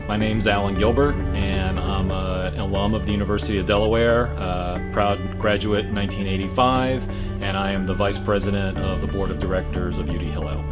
My name's Alan Gilbert, and I'm an alum of the University of Delaware, proud graduate in 1985, and I am the Vice President of the Board of Directors of UD Hillel.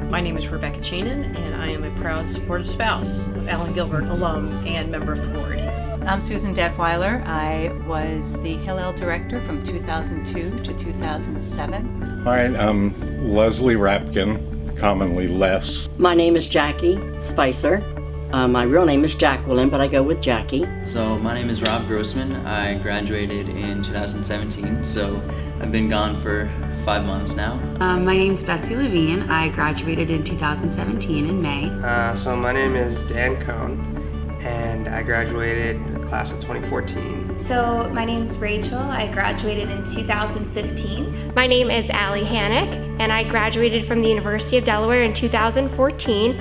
My name is Rebecca Cheenan, and I am a proud supportive spouse of Alan Gilbert, alum and member of the board. I'm Susan Detweiler. I was the Hillel director from 2002 to 2007. Hi, I'm Leslie Rapkin, commonly Les. My name is Jackie Spicer. My real name is Jacqueline, but I go with Jackie. So my name is Rob Grossman. I graduated in 2017, so I've been gone for 5 months now. My name's Betsy Levine. I graduated in 2017 in May. So my name is Dan Cohn, and I graduated in the class of 2014. So my name's Rachel. I graduated in 2015. My name is Allie Hannick, and I graduated from the University of Delaware in 2014.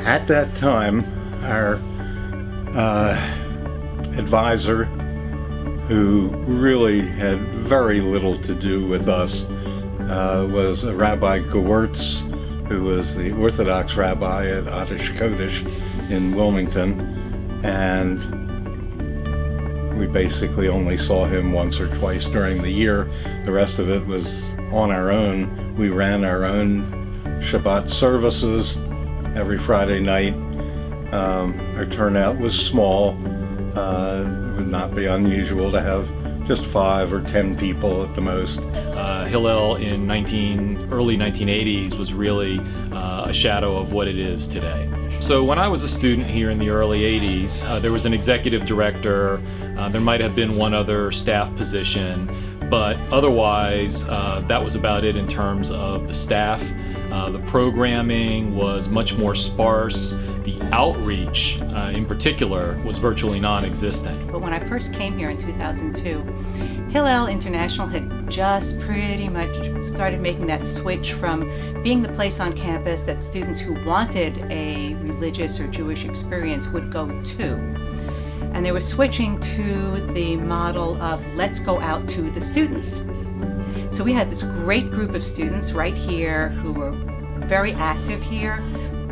At that time, our advisor, who really had very little to do with us, was Rabbi Gewirtz, who was the Orthodox rabbi at Adash Kodesh in Wilmington, and we basically only saw him once or twice during the year. The rest of it was on our own. We ran our own Shabbat services every Friday night. Our turnout was small. It would not be unusual to have just 5 or 10 people at the most. Hillel in early 1980s was really a shadow of what it is today. So when I was a student here in the early 80s, there was an executive director, there might have been one other staff position, but otherwise that was about it in terms of the staff. The programming was much more sparse. The outreach, in particular, was virtually non-existent. But when I first came here in 2002, Hillel International had just pretty much started making that switch from being the place on campus that students who wanted a religious or Jewish experience would go to. And they were switching to the model of let's go out to the students. So we had this great group of students right here who were very active here,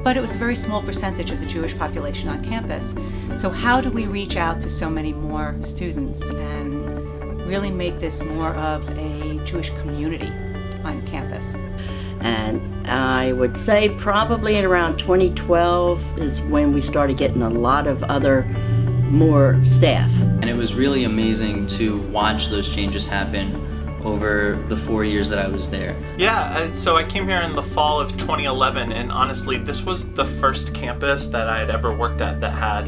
but it was a very small percentage of the Jewish population on campus. So how do we reach out to so many more students and really make this more of a Jewish community on campus? And I would say probably in around 2012 is when we started getting a lot of more staff. And it was really amazing to watch those changes happen over the 4 years that I was there. Yeah, so I came here in the fall of 2011, and honestly, this was the first campus that I had ever worked at that had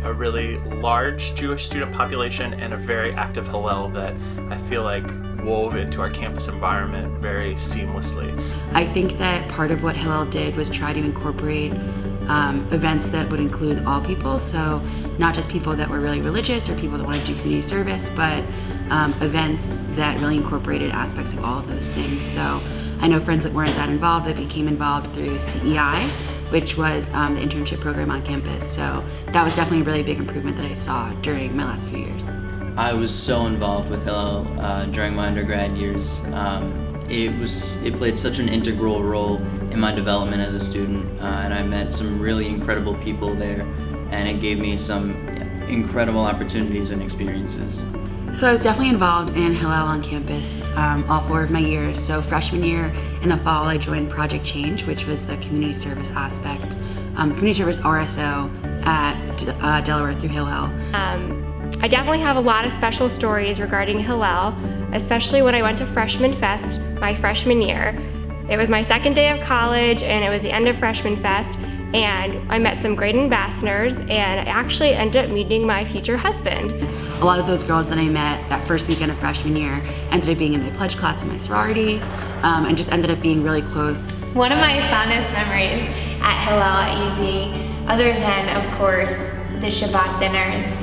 a really large Jewish student population and a very active Hillel that I feel like wove into our campus environment very seamlessly. I think that part of what Hillel did was try to incorporate events that would include all people, so not just people that were really religious or people that wanted to do community service, but events that really incorporated aspects of all of those things. So I know friends that weren't that involved that became involved through CEI, which was the internship program on campus. So that was definitely a really big improvement that I saw during my last few years. I was so involved with Hillel during my undergrad years. It played such an integral role in my development as a student, and I met some really incredible people there, and it gave me some incredible opportunities and experiences. So I was definitely involved in Hillel on campus all 4 of my years. So freshman year in the fall, I joined Project Change, which was the community service aspect, community service RSO at Delaware through Hillel. I definitely have a lot of special stories regarding Hillel, especially when I went to Freshman Fest my freshman year. It was my second day of college, and it was the end of Freshman Fest, and I met some great ambassadors, and I actually ended up meeting my future husband. A lot of those girls that I met that first weekend of freshman year ended up being in my pledge class in my sorority, and just ended up being really close. One of my fondest memories at Hillel at UD, other than, of course, the Shabbat dinners,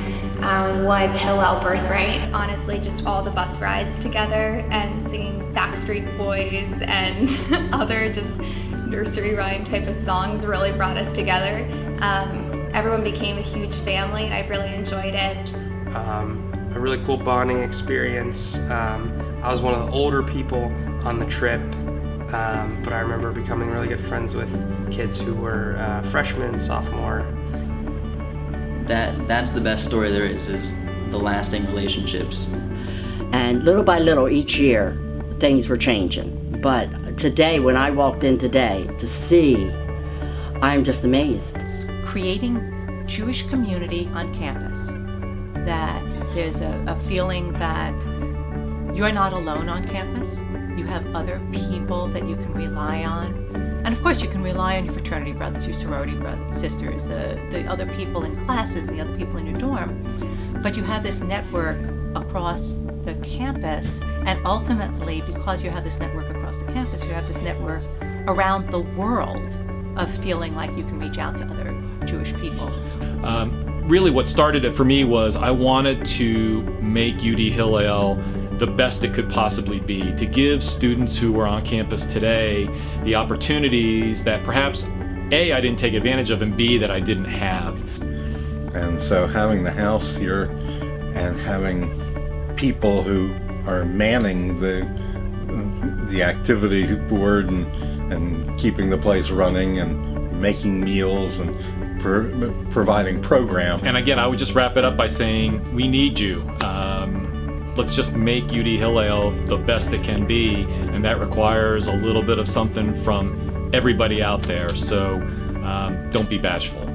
was Hillel Birthright. Honestly, just all the bus rides together and singing Backstreet Boys and other just nursery rhyme type of songs really brought us together. Everyone became a huge family, and I really enjoyed it. A really cool bonding experience. I was one of the older people on the trip, but I remember becoming really good friends with kids who were freshmen, sophomore, that's the best story there is the lasting relationships. And little by little, each year, things were changing. But today, when I walked in today to see, I'm just amazed. It's creating Jewish community on campus, that there's a feeling that you're not alone on campus. You have other people that you can rely on. And of course, you can rely on your fraternity brothers, your sorority brothers, sisters, the other people in classes, the other people in your dorm. But you have this network across the campus, and ultimately, because you have this network across the campus, you have this network around the world of feeling like you can reach out to other Jewish people. Really what started it for me was I wanted to make UD Hillel the best it could possibly be, to give students who are on campus today the opportunities that perhaps A, I didn't take advantage of, and B, that I didn't have. And so having the house here and having people who are manning the activity board and keeping the place running and making meals and providing program. And again, I would just wrap it up by saying, we need you. Let's just make UD Hillel the best it can be, and that requires a little bit of something from everybody out there. So don't be bashful.